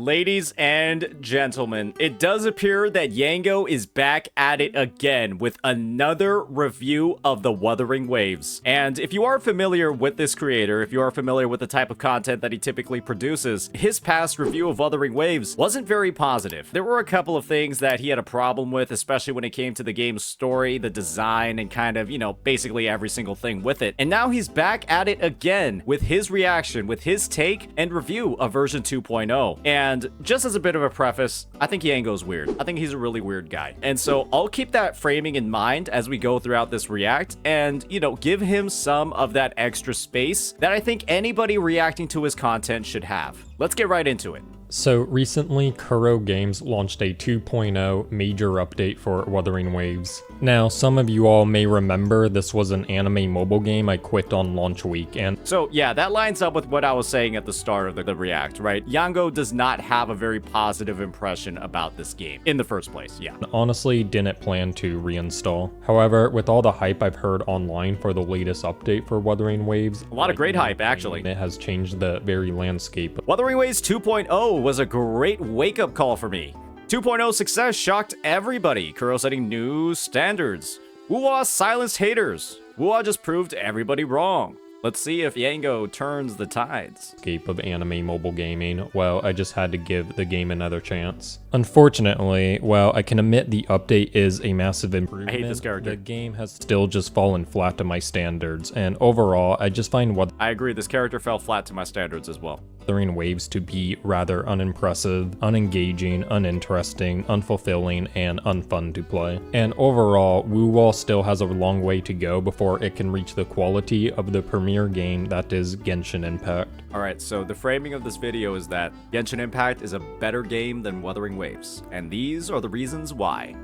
Ladies and gentlemen, it does appear that Yango is back at it again with another review of the Wuthering Waves. And if you are familiar with this creator, if you are familiar with the type of content that he typically produces, his past review of Wuthering Waves wasn't very positive. There were a couple of things that he had a problem with, especially when it came to the game's story, the design, and kind of, basically every single thing with it. And now he's back at it again with his reaction, with his take and review of version 2.0. And just as a bit of a preface, I think Yango's weird. I think he's a really weird guy. And so I'll keep that framing in mind as we go throughout this react and, give him some of that extra space that I think anybody reacting to his content should have. Let's get right into it. So recently, Kuro Games launched a 2.0 major update for Wuthering Waves. Now, some of you all may remember this was an anime mobile game I quit on launch week, and so yeah, that lines up with what I was saying at the start of the react, right? Yango does not have a very positive impression about this game in the first place, yeah. Honestly didn't plan to reinstall. However, with all the hype I've heard online for the latest update for Wuthering Waves, a lot of great hype actually. It has changed the very landscape. Wuthering Waves 2.0 was a great wake-up call for me. 2.0 success shocked everybody. Kuro setting new standards. WuWa silenced haters. WuWa just proved everybody wrong. Let's see if Yango turns the tides. Escape of anime mobile gaming. Well, I just had to give the game another chance. Unfortunately, while I can admit the update is a massive improvement, I hate this character. The game has still just fallen flat to my standards, and overall, I just find I agree, this character fell flat to my standards as well. Wuthering Waves to be rather unimpressive, unengaging, uninteresting, unfulfilling, and unfun to play. And overall, WuWa still has a long way to go before it can reach the quality of the premier game that is Genshin Impact. Alright, so the framing of this video is that Genshin Impact is a better game than Wuthering Waves, and these are the reasons why.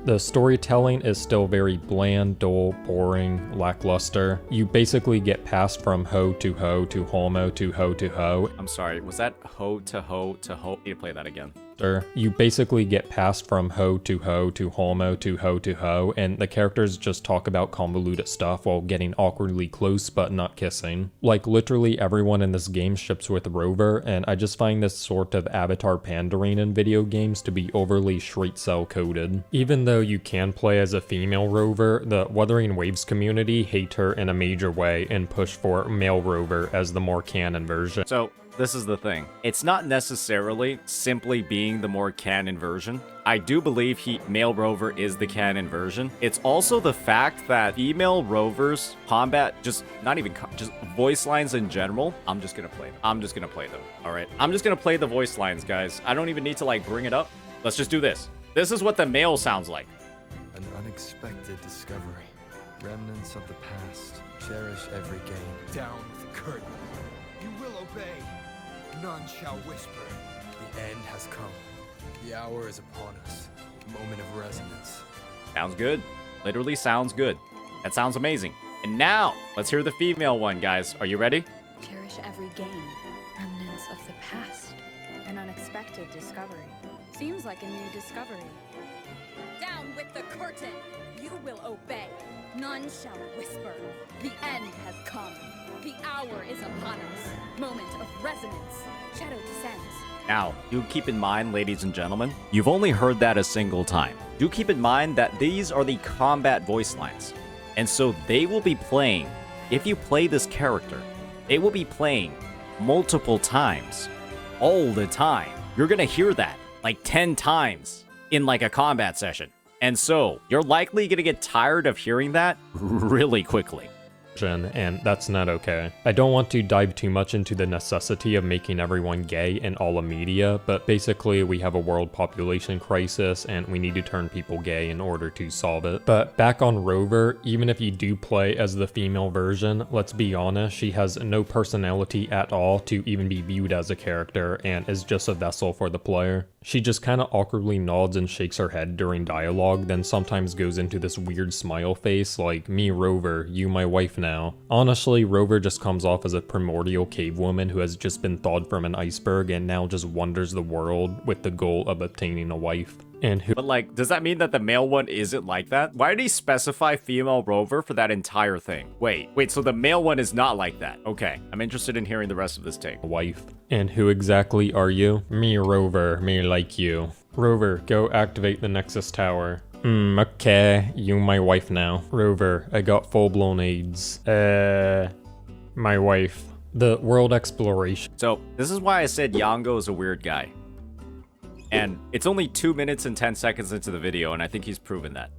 The storytelling is still very bland, dull, boring, lackluster. You basically get passed from ho to ho to homo to ho to ho. I'm sorry, was that ho to ho to ho? I need to play that again. You basically get passed from ho to ho to homo to ho to ho, and the characters just talk about convoluted stuff while getting awkwardly close but not kissing. Like literally everyone in this game ships with Rover, and I just find this sort of avatar pandering in video games to be overly straight cell coded. Even though you can play as a female Rover, the Wuthering Waves community hate her in a major way and push for male Rover as the more canon version. So this is the thing. It's not necessarily simply being the more canon version. I do believe male Rover is the canon version. It's also the fact that female Rovers combat, just voice lines in general, I'm just gonna play them. All right, I'm just gonna play the voice lines, guys. I don't even need to bring it up. Let's just do this. This is what the male sounds like. An unexpected discovery. Remnants of the past. Cherish every gain. Down with the curtain. You will obey. None shall whisper. The end has come. The hour is upon us. Moment of resonance. Sounds good. Literally sounds good. That sounds amazing. And now, let's hear the female one, guys. Are you ready? Cherish every gain. Remnants of the past. An unexpected discovery. Seems like a new discovery. Down with the curtain! You will obey. None shall whisper. The end has come. The hour is upon us. Moment of resonance. Shadow descends. Now, do keep in mind, ladies and gentlemen, you've only heard that a single time. Do keep in mind that these are the combat voice lines. And so they will be playing, if you play this character, they will be playing multiple times, all the time. You're gonna hear that 10 times in a combat session. And so you're likely gonna get tired of hearing that really quickly. And that's not okay. I don't want to dive too much into the necessity of making everyone gay in all of media, but basically we have a world population crisis and we need to turn people gay in order to solve it. But back on Rover, even if you do play as the female version, let's be honest, she has no personality at all to even be viewed as a character and is just a vessel for the player. She just kind of awkwardly nods and shakes her head during dialogue, then sometimes goes into this weird smile face like, me Rover, you my wife now. Honestly, Rover just comes off as a primordial cave woman who has just been thawed from an iceberg and now just wanders the world with the goal of obtaining a wife. And who But like, does that mean that the male one isn't like that? Why did he specify female rover for that entire thing? Wait, so the male one is not like that. Okay, I'm interested in hearing the rest of this take. wife? And who exactly are you? Me, Rover, me like you. Rover, go activate the Nexus Tower. Okay, you my wife now. Rover, I got full-blown AIDS. My wife. The world exploration. So, this is why I said Yango is a weird guy. And it's only 2 minutes and 10 seconds into the video, and I think he's proven that.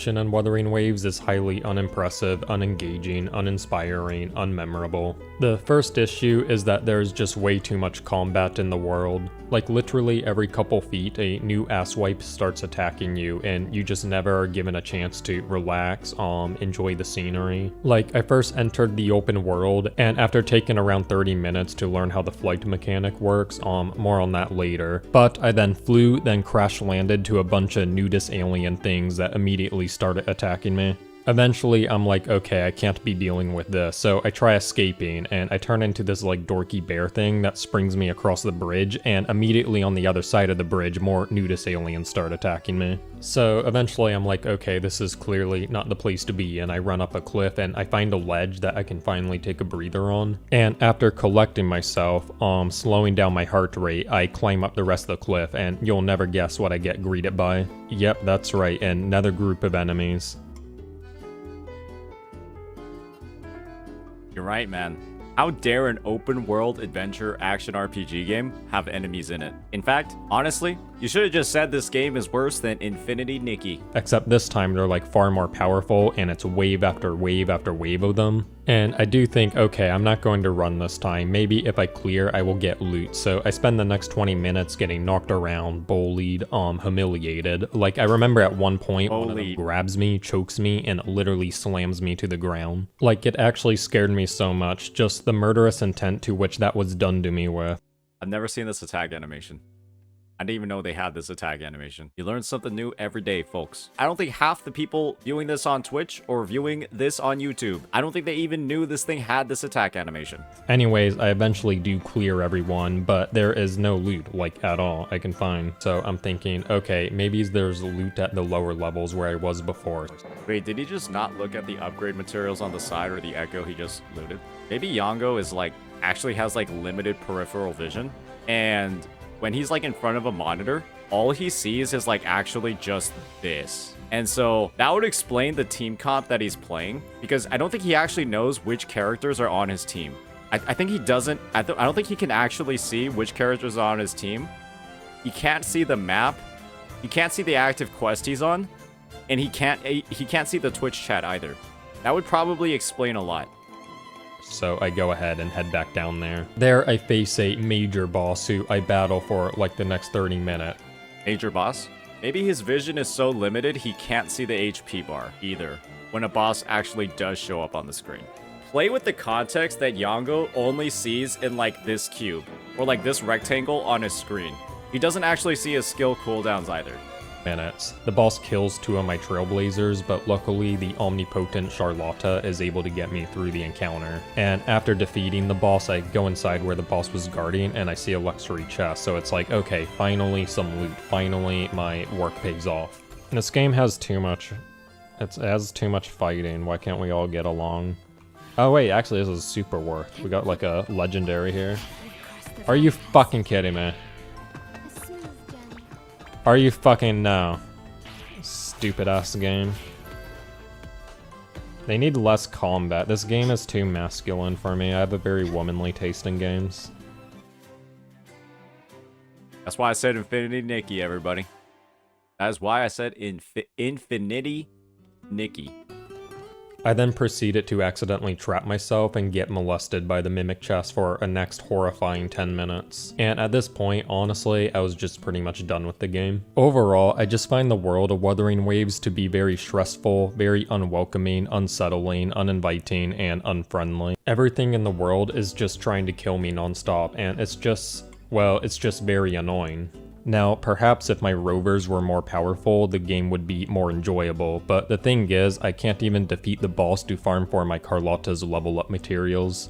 And Wuthering Waves is highly unimpressive, unengaging, uninspiring, unmemorable. The first issue is that there's just way too much combat in the world. Like literally every couple feet a new asswipe starts attacking you and you just never are given a chance to relax, enjoy the scenery. Like I first entered the open world and after taking around 30 minutes to learn how the flight mechanic works, more on that later. But I then flew, then crash landed to a bunch of nudist alien things that immediately started attacking me. Eventually, I'm like, okay, I can't be dealing with this, so I try escaping, and I turn into this like dorky bear thing that springs me across the bridge, and immediately on the other side of the bridge, more nudist aliens start attacking me. So eventually I'm like, okay, this is clearly not the place to be, and I run up a cliff, and I find a ledge that I can finally take a breather on. And after collecting myself, slowing down my heart rate, I climb up the rest of the cliff, and you'll never guess what I get greeted by. Yep, that's right, another group of enemies. You're right, man. How dare an open world adventure action RPG game have enemies in it? In fact, honestly, you should have just said this game is worse than Infinity Nikki. Except this time they're like far more powerful and it's wave after wave after wave of them. And I do think, okay, I'm not going to run this time. Maybe if I clear, I will get loot. So I spend the next 20 minutes getting knocked around, bullied, humiliated. Like I remember at one point, one of them grabs me, chokes me, and literally slams me to the ground. Like it actually scared me so much, just the murderous intent to which that was done to me with. I've never seen this attack animation. I didn't even know they had this attack animation. You learn something new every day, folks. I don't think half the people viewing this on Twitch or viewing this on YouTube, I don't think they even knew this thing had this attack animation. Anyways, I eventually do clear everyone, but there is no loot, like at all, I can find. So I'm thinking, okay, maybe there's loot at the lower levels where I was before. Wait, did he just not look at the upgrade materials on the side or the echo he just looted? Maybe Yango is like, actually has like limited peripheral vision, and when he's like in front of a monitor, all he sees is like actually just this. And so that would explain the team comp that he's playing, because I don't think he actually knows which characters are on his team. I think he doesn't, I don't think he can actually see which characters are on his team. He can't see the map. He can't see the active quest he's on. And he can't see the Twitch chat either. That would probably explain a lot. So I go ahead and head back down there. There I face a major boss who I battle for like the next 30 minutes. Major boss? Maybe his vision is so limited he can't see the HP bar either when a boss actually does show up on the screen. Play with the context that Yango only sees in like this cube or like this rectangle on his screen. He doesn't actually see his skill cooldowns either. Minutes. The boss kills 2 of my trailblazers, but luckily the omnipotent Charlotta is able to get me through the encounter. And after defeating the boss, I go inside where the boss was guarding and I see a luxury chest. So it's like, okay, finally some loot. Finally my work pays off. And this game has too much. It has too much fighting. Why can't we all get along? Oh wait, actually this is super worth. We got like a legendary here. Are you fucking kidding me? Are you fucking no? Stupid ass game. They need less combat. This game is too masculine for me. I have a very womanly taste in games. That's why I said Infinity Nikki, everybody. That is why I said Infinity Nikki. I then proceeded to accidentally trap myself and get molested by the mimic chest for a next horrifying 10 minutes. And at this point, honestly, I was just pretty much done with the game. Overall, I just find the world of Wuthering Waves to be very stressful, very unwelcoming, unsettling, uninviting, and unfriendly. Everything in the world is just trying to kill me nonstop, and it's just, well, it's just very annoying. Now, perhaps if my rovers were more powerful, the game would be more enjoyable, but the thing is, I can't even defeat the boss to farm for my Carlotta's level up materials.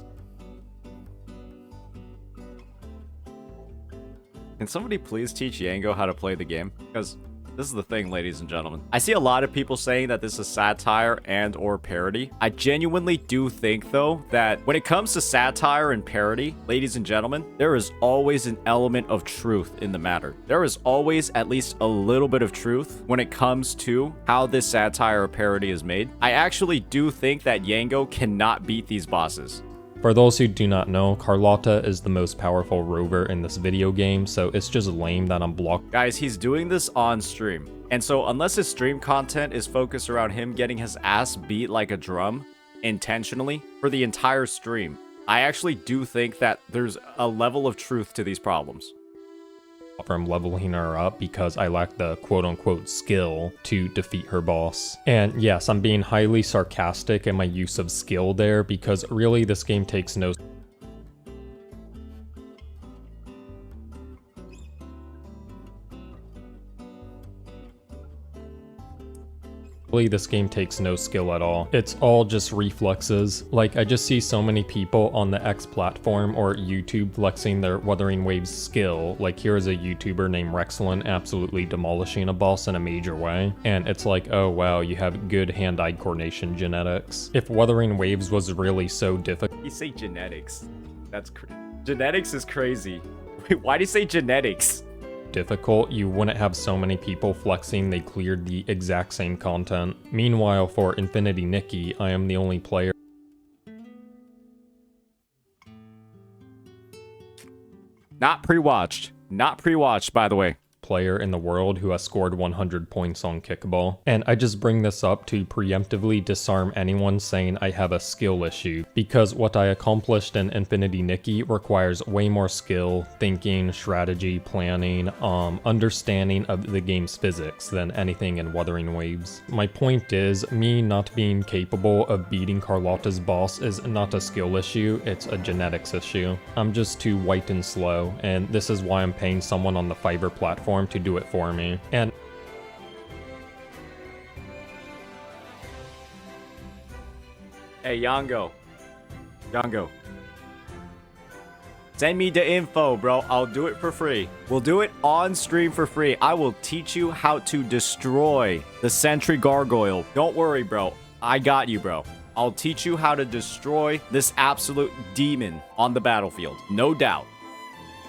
Can somebody please teach Yango how to play the game? Because this is the thing, ladies and gentlemen. I see a lot of people saying that this is satire and or parody. I genuinely do think, though, that when it comes to satire and parody, ladies and gentlemen, there is always an element of truth in the matter. There is always at least a little bit of truth when it comes to how this satire or parody is made. I actually do think that Yango cannot beat these bosses. For those who do not know, Carlotta is the most powerful rover in this video game, so it's just lame that I'm blocked. Guys, he's doing this on stream. And so unless his stream content is focused around him getting his ass beat like a drum intentionally for the entire stream, I actually do think that there's a level of truth to these problems. From leveling her up because I lack the quote-unquote skill to defeat her boss. And yes, I'm being highly sarcastic in my use of skill there because really this game takes no this game takes no skill at all. It's all just reflexes. Like, I just see so many people on the X platform or YouTube flexing their Wuthering Waves skill. Like, here is a YouTuber named Rexlin absolutely demolishing a boss in a major way. And it's like, oh wow, you have good hand-eye coordination genetics. If Wuthering Waves was really so difficult... You say genetics. That's crazy. Genetics is crazy. Wait, why do you say genetics? Difficult, you wouldn't have so many people flexing they cleared the exact same content. Meanwhile, for Infinity Nikki, I am the only player Not pre-watched. Not pre-watched, by the way. in the world who has scored 100 points on kickball. And I just bring this up to preemptively disarm anyone saying I have a skill issue, because what I accomplished in Infinity Nikki requires way more skill, thinking, strategy, planning, understanding of the game's physics than anything in Wuthering Waves. My point is, me not being capable of beating Carlotta's boss is not a skill issue, it's a genetics issue. I'm just too white and slow, and this is why I'm paying someone on the Fiverr platform to do it for me. And Hey, Yango. Yango. Send me the info, bro. I'll do it for free. We'll do it on stream for free. I will teach you how to destroy the Sentry Gargoyle. Don't worry, bro. I got you, bro. I'll teach you how to destroy this absolute demon on the battlefield. No doubt.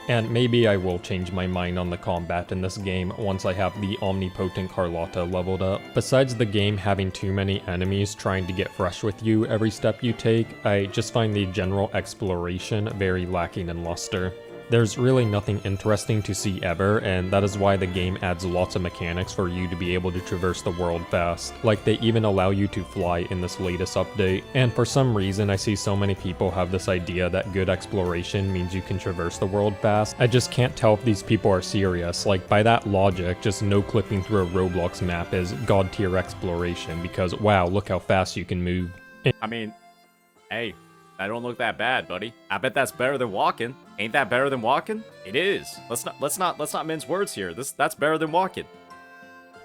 And maybe I will change my mind on the combat in this game once I have the omnipotent Carlotta leveled up. Besides the game having too many enemies trying to get fresh with you every step you take, I just find the general exploration very lacking in luster. There's really nothing interesting to see ever, and that is why the game adds lots of mechanics for you to be able to traverse the world fast. Like, they even allow you to fly in this latest update. And for some reason, I see so many people have this idea that good exploration means you can traverse the world fast. I just can't tell if these people are serious. Like, by that logic, just no-clipping through a Roblox map is god-tier exploration, because wow, look how fast you can move. I mean, hey, that don't look that bad, buddy. I bet that's better than walking. Ain't that better than walking? It is. Let's not mince words here. That's better than walking.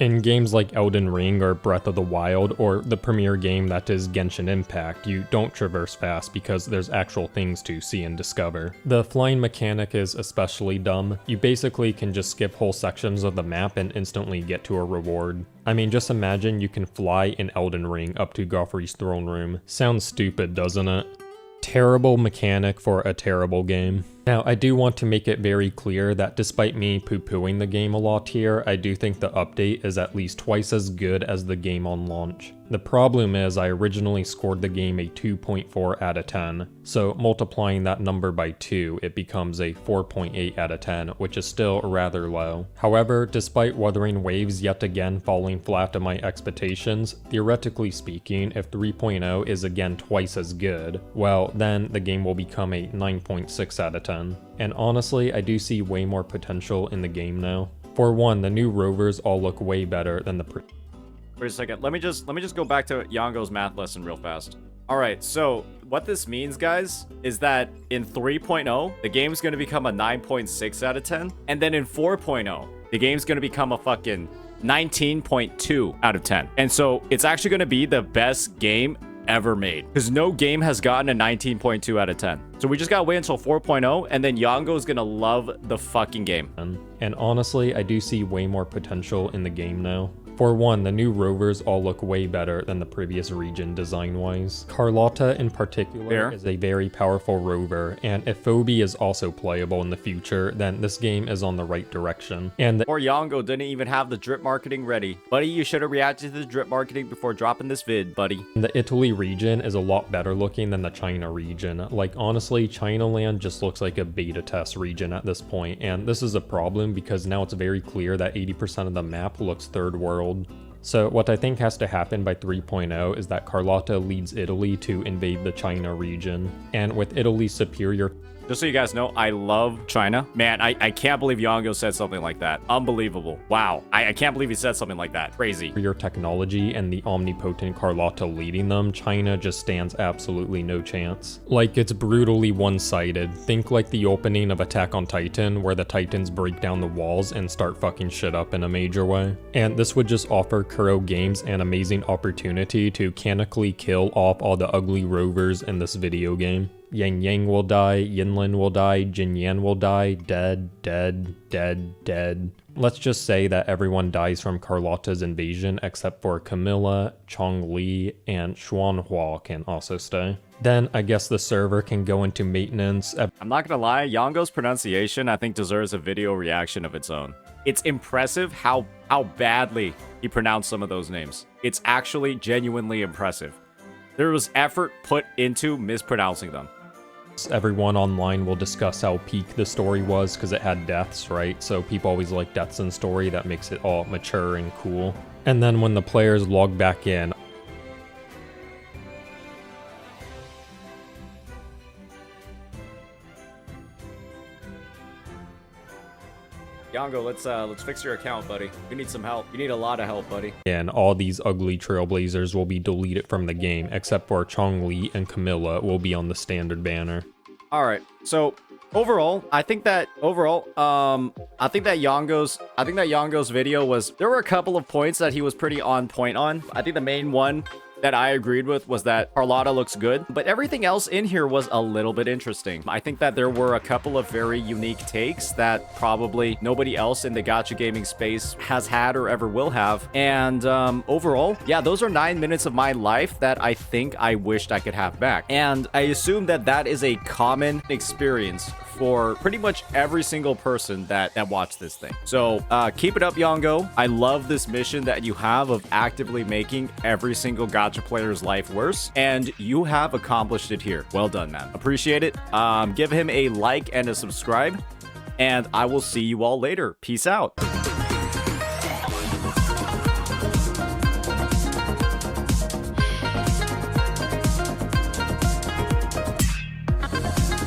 In games like Elden Ring or Breath of the Wild, or the premier game that is Genshin Impact, you don't traverse fast because there's actual things to see and discover. The flying mechanic is especially dumb. You basically can just skip whole sections of the map and instantly get to a reward. I mean, just imagine you can fly in Elden Ring up to Godfrey's throne room. Sounds stupid, doesn't it? Terrible mechanic for a terrible game. Now, I do want to make it very clear that despite me poo-pooing the game a lot here, I do think the update is at least twice as good as the game on launch. The problem is I originally scored the game a 2.4 out of 10, so multiplying that number by 2, it becomes a 4.8 out of 10, which is still rather low. However, despite Wuthering Waves yet again falling flat to my expectations, theoretically speaking, if 3.0 is again twice as good, well, then the game will become a 9.6 out of 10. And honestly, I do see way more potential in the game now. For one, the new rovers all look way better than the Wait a second. Let me just go back to Yango's math lesson real fast. All right, so what this means, guys, is that in 3.0, the game's going to become a 9.6 out of 10. And then in 4.0, the game's going to become a fucking 19.2 out of 10. And so it's actually going to be the best game ever made. Because no game has gotten a 19.2 out of 10. So we just gotta wait until 4.0, and then Yango's gonna love the fucking game. And honestly, I do see way more potential in the game now. For one, the new rovers all look way better than the previous region design-wise. Carlotta in particular is a very powerful rover, and if Phoebe is also playable in the future, then this game is on the right direction. And Or Yango didn't even have the drip marketing ready. Buddy, you should have reacted to the drip marketing before dropping this vid, buddy. the Italy region is a lot better looking than the China region. Like, honestly, Chinaland just looks like a beta test region at this point, and this is a problem because now it's very clear that 80% of the map looks third world. So what I think has to happen by 3.0 is that Carlotta leads Italy to invade the China region. And with Italy's superior Just so you guys know, I love China. Man, I can't believe Yango said something like that. Unbelievable. Wow. I can't believe he said something like that. Crazy. your technology and the omnipotent Carlotta leading them, China just stands absolutely no chance. Like, it's brutally one-sided. Think like the opening of Attack on Titan, where the Titans break down the walls and start fucking shit up in a major way. And this would just offer Kuro Games an amazing opportunity to canonically kill off all the ugly rovers in this video game. Yang Yang will die, Yinlin will die, Jin Yan will die, dead, dead, dead, dead. Let's just say that everyone dies from Carlotta's invasion except for Camilla, Chong Li, and Xuanhua can also stay. Then I guess the server can go into maintenance. I'm not gonna lie, Yango's pronunciation I think deserves a video reaction of its own. It's impressive how badly he pronounced some of those names. It's actually genuinely impressive. There was effort put into mispronouncing them. Everyone online will discuss how peak the story was because it had deaths, right? So people always like deaths in story. That makes it all mature and cool. And then when the players log back in, Yango, let's fix your account, buddy. You need some help. You need a lot of help, buddy. and all these ugly trailblazers will be deleted from the game, except for Chong Li and Camilla will be on the standard banner. All right. So overall, I think that Yango's video was, there were a couple of points that he was pretty on point on. I think the main one that I agreed with was that Carlotta looks good, but everything else in here was a little bit interesting. I think that there were a couple of very unique takes that probably nobody else in the gacha gaming space has had or ever will have. And overall, yeah, those are 9 minutes of my life that I think I wished I could have back. And I assume that that is a common experience for pretty much every single person that watched this thing. So keep it up, Yango. I love this mission that you have of actively making every single gacha player's life worse, and you have accomplished it here. Well done, man. Appreciate it. Give him a like and a subscribe, and I will see you all later. Peace out.